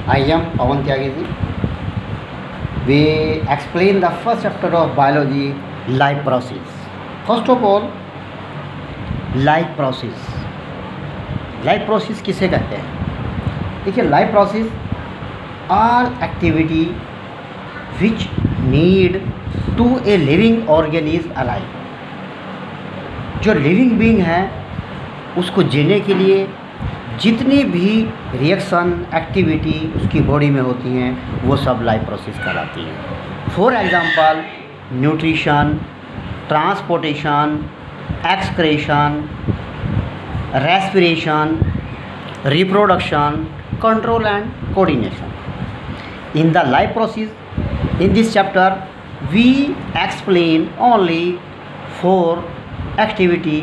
I am Pawan Tyagiji. We explain the first chapter of biology, life process. First of all, life process. Life process किसे कहते हैं? देखिए, life process all activity which need to a living organism alive. जो living being है उसको जीने के लिए जितनी भी रिएक्शन एक्टिविटी उसकी बॉडी में होती हैं वो सब लाइफ प्रोसेस कहलाती हैं। For example, nutrition, transportation, excretion, respiration, reproduction, control and coordination. In the life process, in this chapter, we explain only 4 activity: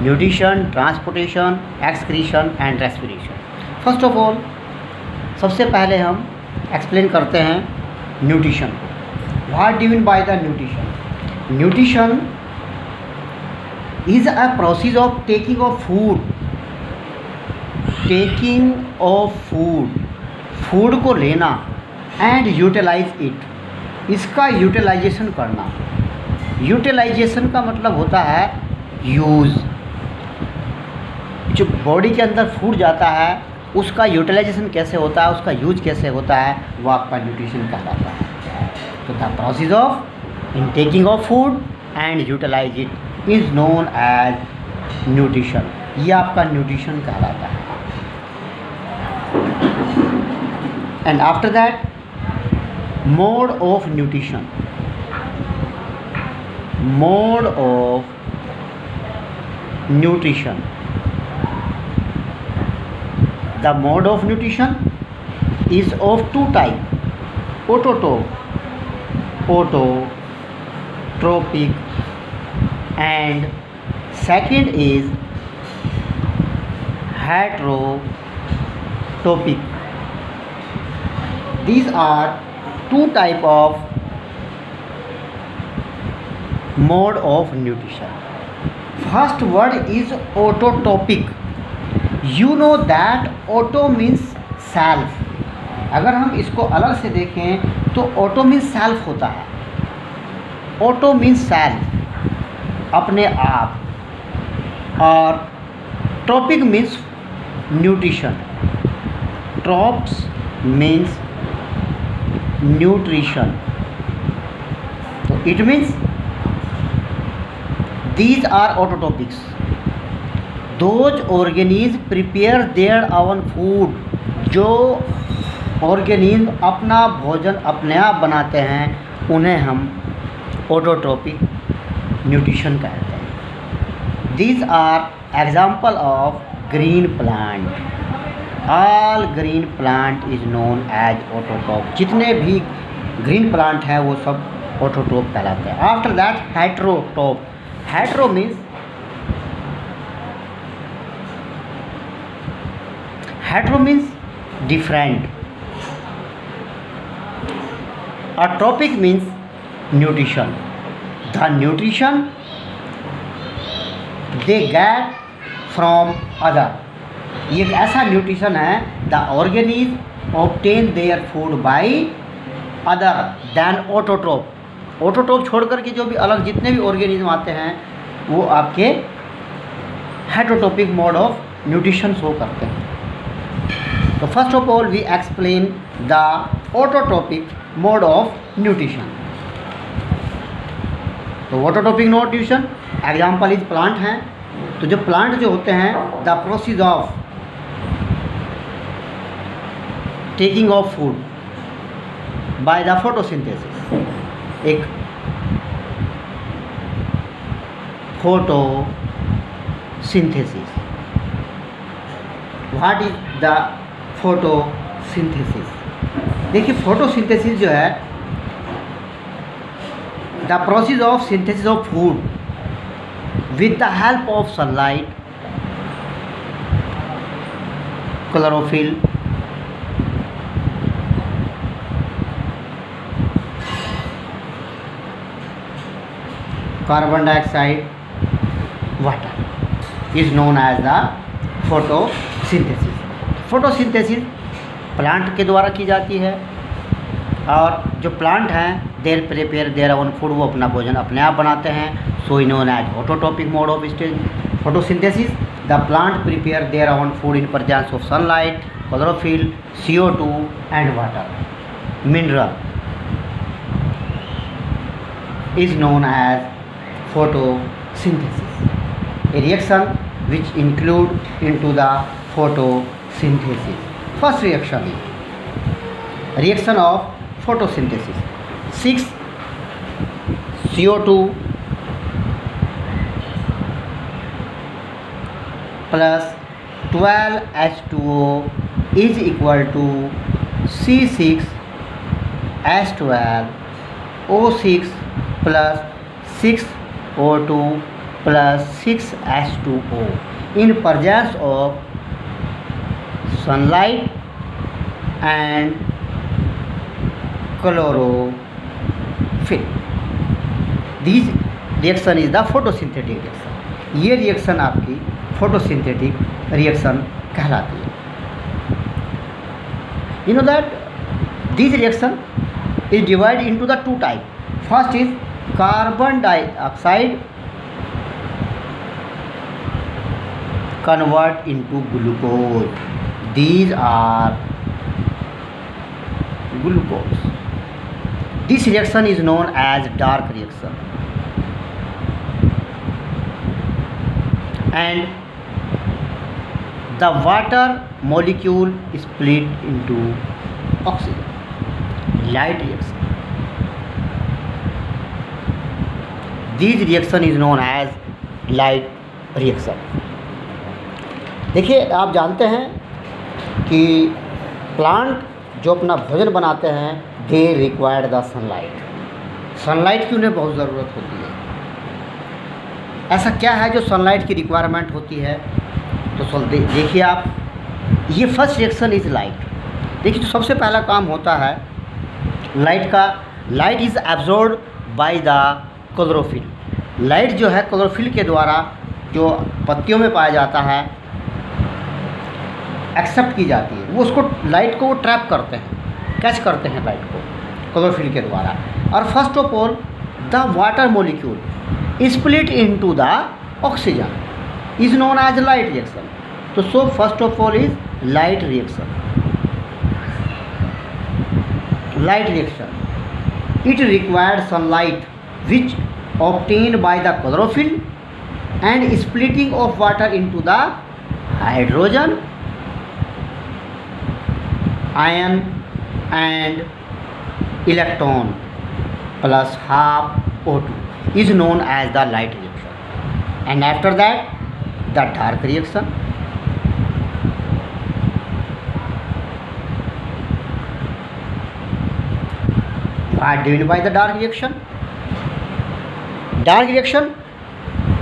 nutrition, transportation, excretion and respiration. First of all, सबसे पहले हम explain करते हैं nutrition को। What do you mean by the nutrition? Nutrition is a process of taking of food food को लेना and utilize it, इसका utilisation करना। यूटिलाइजेशन का मतलब होता है यूज़। जो बॉडी के अंदर फूड जाता है उसका यूटिलाइजेशन कैसे होता है, उसका यूज कैसे होता है, वो आपका न्यूट्रिशन कहलाता है। तो the process of in taking of food and utilize it is known as nutrition. ये आपका न्यूट्रिशन कहलाता है। And after that, mode of nutrition. Mode of nutrition, the mode of nutrition is of 2 type: autotrophic and second is heterotrophic. These are 2 type of mode of nutrition. First word is autotrophic. You know that auto means self. अगर हम इसको अलग से देखें तो auto means self होता है। Auto means self, अपने आप, और trophic means nutrition. Trophs means nutrition. तो it means these are autotrophics. Those organism prepare their own food. जो ऑर्गेनिज्म अपना भोजन अपने आप बनाते हैं उन्हें हम ऑटोट्रोपिक न्यूट्रिशन कहते हैं। These are example of green plant. All green plant is known as autotroph. जितने भी ग्रीन प्लांट हैं वो सब ऑटोट्रोप कहलाते हैं। After that, heterotroph. Hetero means different. A tropic means nutrition. The nutrition they get from other. ये एक ऐसा न्यूट्रिशन है, the organism obtain their food by other than autotroph. Autotroph छोड़ करके जो भी अलग जितने भी ऑर्गेनिज्म आते हैं वो आपके heterotrophic mode of nutrition show करते हैं। तो first of all we explain the autotrophic mode of nutrition. तो autotrophic nutrition example is plant हैं। तो जो प्लांट जो होते हैं, the process of taking of food by the photosynthesis. एक photosynthesis. What is the photosynthesis? देखिए, फोटोसिंथेसिस जो है the process of synthesis of food with the help of sunlight, chlorophyll, carbon dioxide, water is known as the photosynthesis. Photosynthesis plant के द्वारा की जाती है। और जो प्लांट हैं their prepare their own food, वो अपना भोजन अपने आप बनाते हैं। So known as autotrophic mode of photosynthesis. The plant prepare their own food in presence of sunlight, chlorophyll, CO2 and water mineral is known as photosynthesis, a reaction which include into the photosynthesis. First reaction is reaction of photosynthesis. 6 CO2 plus 12 H2O is equal to C6 H12 O6 plus 6 O2 plus 6 H2O in presence of sunlight and chlorophyll. This reaction is the photosynthetic reaction. ये reaction आपकी photosynthetic reaction कहलाती है. You know that this reaction is divided into the two types. First is carbon dioxide convert into glucose. These are glucose. This reaction is known as dark reaction. And the water molecule is split into oxygen. Light reaction. This reaction is known as light reaction. देखिए, आप जानते हैं कि plant जो अपना भोजन बनाते हैं they required the sunlight. Sunlight की उन्हें बहुत ज़रूरत होती है. ऐसा क्या है जो सनलाइट की रिक्वायरमेंट होती है? तो देखिए आप, ये फर्स्ट रिएक्शन इज़ लाइट. देखिए, तो सबसे पहला काम होता है लाइट का. Light is absorbed bye the chlorophyll. Light जो है क्लोरोफिल के द्वारा जो पत्तियों में पाया जाता है एक्सेप्ट की जाती है. वो उसको लाइट को वो ट्रैप करते हैं, कैच करते हैं लाइट को क्लोरोफिल के द्वारा. और first of all the water molecule split into the oxygen is known as light reaction. तो so first of all is light reaction. Light reaction it required sunlight which obtained by the chlorophyll and splitting of water into the hydrogen, ion and electron plus half O2 is known as the light reaction. And after that the dark reaction. What do you mean by the dark reaction? Dark reaction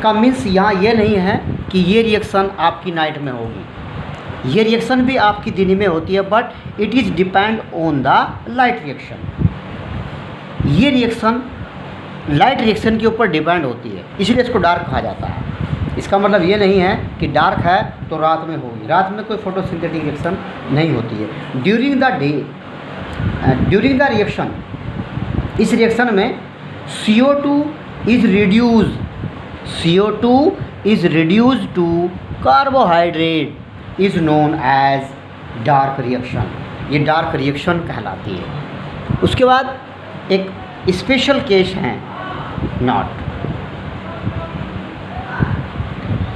का means यहाँ ये नहीं है कि ये reaction आपकी night में होगी. ये रिएक्शन भी आपकी दिन में होती है, but it is depend on the light reaction. ये रिएक्शन लाइट रिएक्शन के ऊपर डिपेंड होती है, इसलिए इसको डार्क कहा जाता है. इसका मतलब ये नहीं है कि डार्क है तो रात में होगी. रात में कोई फोटोसिंथेटिक रिएक्शन नहीं होती है. During the day, during the reaction, इस रिएक्शन में CO2 is reduced. CO2 is reduced to carbohydrate is known as dark reaction. ये डार्क रिएक्शन कहलाती है. उसके बाद एक स्पेशल केस है नॉट.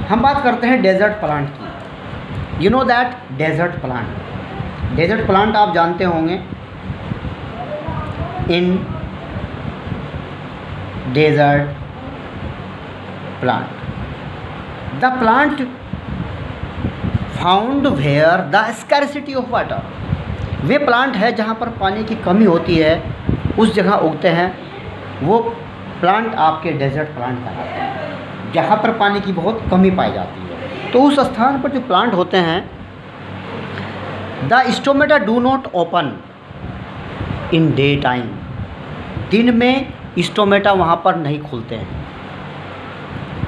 हम बात करते हैं डेजर्ट प्लांट की. You know that desert plant, desert plant आप जानते होंगे. In desert plant, the plant found where the scarcity of water. Way plant है जहाँ पर पानी की कमी होती है, उस जगह उगते हैं. वो प्लांट आपके डेजर्ट प्लांट कहलाते हैं, जहाँ पर पानी की बहुत कमी पाई जाती है. तो उस स्थान पर जो प्लांट होते हैं, the stomata do not open in day time. दिन में स्टोमेटा वहाँ पर नहीं खुलते हैं,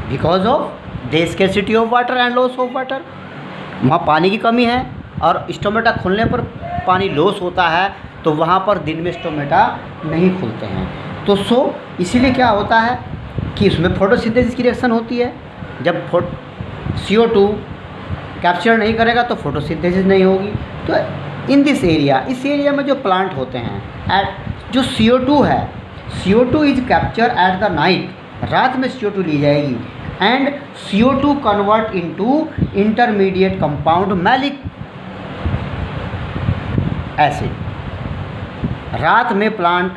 because of the scarcity of water and loss of water. वहाँ पानी की कमी है और स्टोमेटा खुलने पर पानी लॉस होता है, तो वहाँ पर दिन में स्टोमेटा नहीं खुलते हैं। तो इसीलिए क्या होता है कि उसमें फोटोसिंथेसिस की रिएक्शन होती है। जब CO2 कैप्चर नहीं करेगा तो फोटोसिंथेसिस नहीं होगी। तो इन दिस एरिया, इस एरिया में जो प्लांट होते हैं, जो CO2 है, CO2 is capture at the night, रात में CO2 ली जाएगी, and CO2 convert into intermediate compound malic acid. रात में प्लांट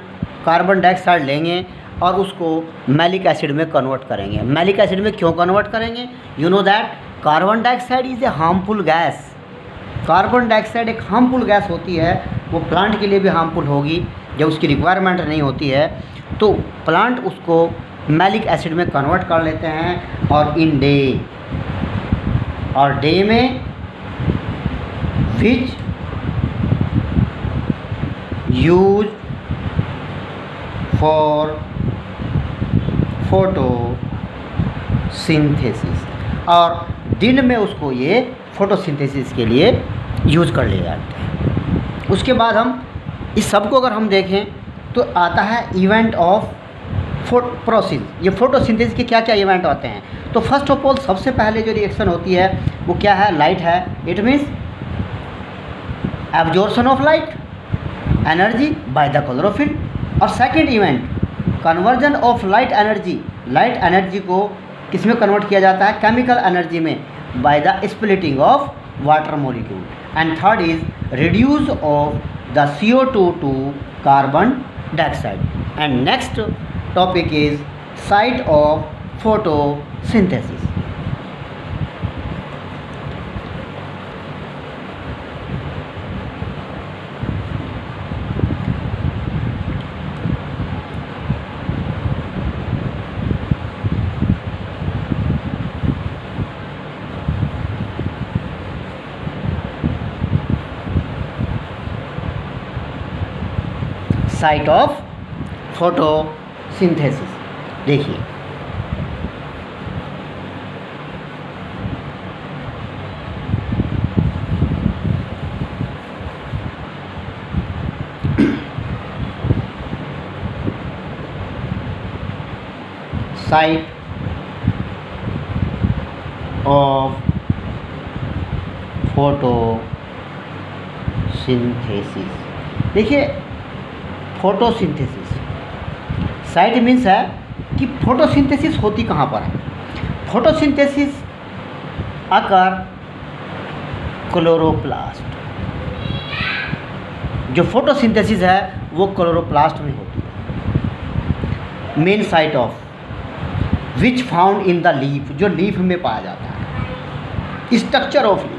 कार्बन डाइऑक्साइड लेंगे और उसको मैलिक एसिड में कन्वर्ट करेंगे। मैलिक एसिड में क्यों कन्वर्ट करेंगे? You know that carbon dioxide is a harmful gas. Carbon dioxide एक हार्मफुल गैस होती है, वो प्लांट के लिए भी हार्मफुल होगी जब उसकी रिक्वायरमेंट नहीं होती है। तो प्लांट उसको मैलिक एसिड में कन्वर्ट कर लेते हैं, और इन डे में विच यूज फॉर फोटोसिंथेसिस, और दिन में उसको ये फोटोसिंथेसिस के लिए यूज़ कर लिए जाते हैं। उसके बाद हम इस सब को अगर हम देखें तो आता है इवेंट ऑफ प्रोसेस। ये फोटोसिंथेसिस के क्या क्या इवेंट आते हैं? तो फर्स्ट ऑफ ऑल सबसे पहले जो रिएक्शन होती है वो क्या है? लाइट है। It means absorption of light energy by the chlorophyll. और second event conversion of light energy. Light energy को किस में कन्वर्ट किया जाता है? केमिकल एनर्जी में, by the splitting of water molecule. And third is reduce of the CO2 to carbon dioxide. And next topic is site of photosynthesis. Site of photosynthesis देखिए, site of photosynthesis. देखिए photosynthesis, site means है कि photosynthesis होती कहाँ पर है। Photosynthesis अकर chloroplast. जो photosynthesis है वो क्लोरोप्लास्ट में होती है। Main site of which found in the leaf, जो लीफ में पाया जाता है। Structure of leaf,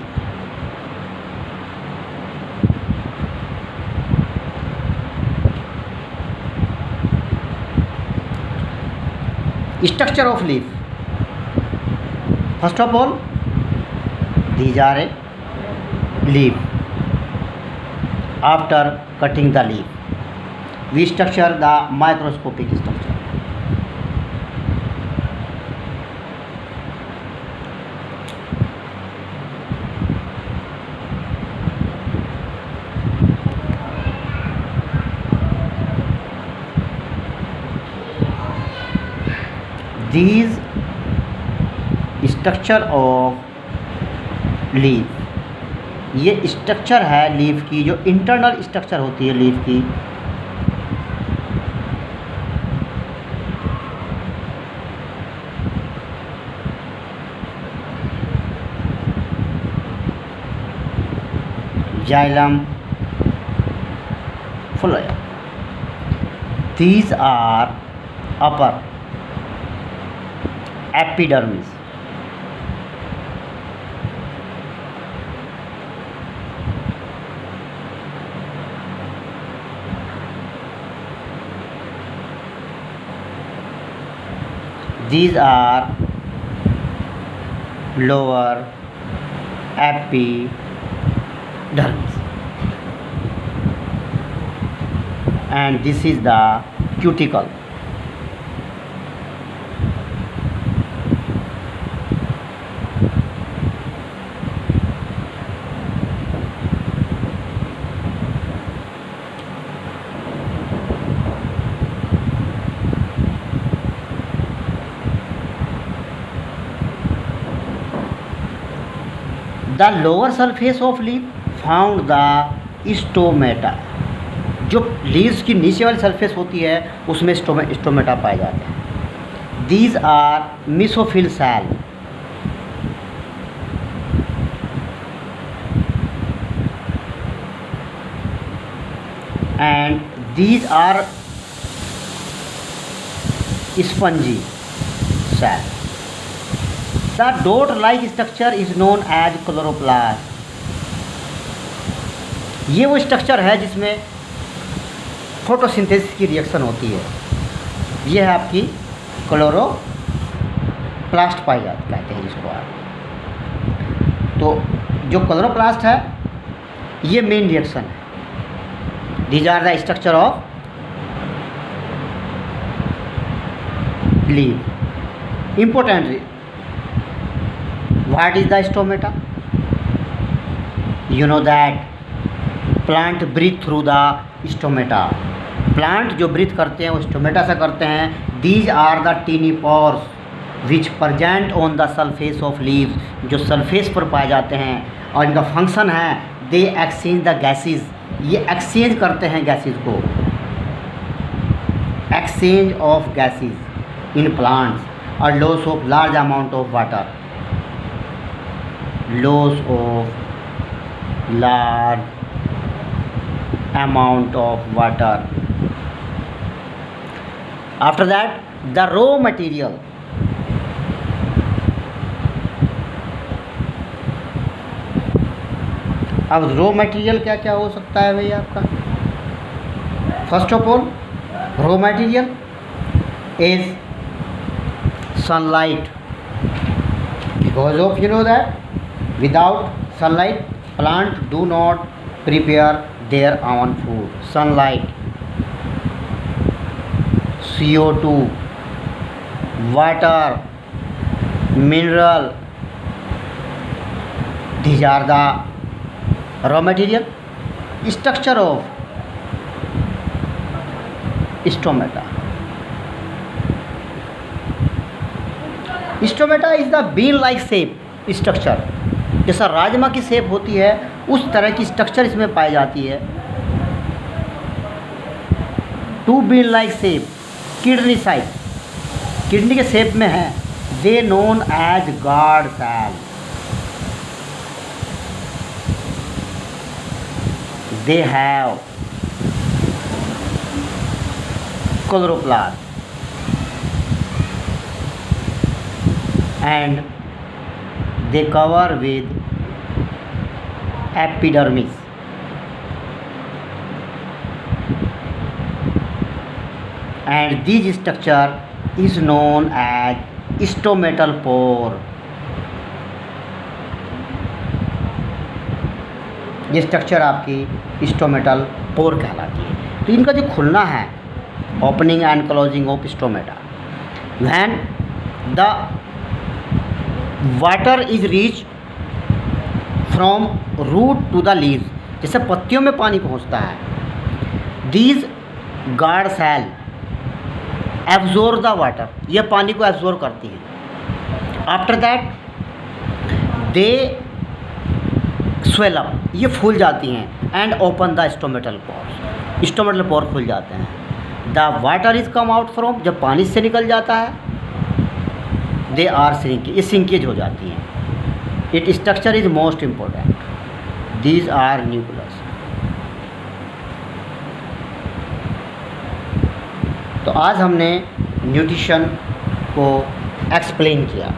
structure of leaf. First of all, these are a leaf. After cutting the leaf, we structure the microscopic structure. These structure of leaf, ये structure है leaf की, जो internal structure होती है लीफ की। Xylem, phloem, these are upper epidermis, these are lower epidermis, and this is the cuticle. The lower surface of leaf found the stomata, जो leaves की नीचे वाली सरफेस होती है उसमें स्टोमेटा पाए जाते हैं। These are mesophyll cell, and these are spongy cell. The dot like structure is known as chloroplast. ये वो स्ट्रक्चर है जिसमें फोटोसिंथेसिस की रिएक्शन होती है। ये है आपकी क्लोरोप्लास्ट पाई जाती कहते हैं जिसको आप। तो जो क्लोरोप्लास्ट है ये मेन रिएक्शन है। These are the structure of leaf. Important, what is the stomata? You know that plant breathe through the stomata. Plant जो ब्रीथ करते हैं वो स्टोमेटा से करते हैं। These are the tiny pores which present on the surface of leaves, जो surface पर पाए जाते हैं। और इनका फंक्शन है दे एक्सचेंज द गैसेज, ये एक्सचेंज करते हैं गैसेज को। Exchange of gases in plants और loss of large amount of water, loss of large amount of water. After that, the raw material. अब रॉ मटेरियल क्या क्या हो सकता है भैया आपका? First of all, raw material is sunlight, because of you know that without sunlight plant do not prepare their own food. Sunlight, CO2, water, mineral, these are the raw material. Structure of stomata. Stomata is the bean-like shape structure. जैसा राजमा की shape होती है उस तरह की structure इसमें पाई जाती है। Two bean like shape, kidney size, kidney के शेप में है। They known as guard cell. They have chloroplast and they cover with epidermis, and this structure is known as stomatal pore. ये स्ट्रक्चर आपकी stomatal pore कहलाती है। तो इनका जो खुलना है, opening and closing of stomata, when the water is reach from root to the leaves, जैसे पत्तियों में पानी पहुंचता है। These guard cell absorb the water, ये पानी को एब्जॉर्ब करती हैं। After that they swell up, ये फूल जाती हैं। And open the stomatal pores, stomatal pore खुल जाते हैं। The water is come out from, जब पानी से निकल जाता है, दे आर श्रिंकिंग, ये श्रिंकेज हो जाती हैं। It structure is most important. These are nucleus. तो आज हमने न्यूट्रिशन को एक्सप्लेन किया।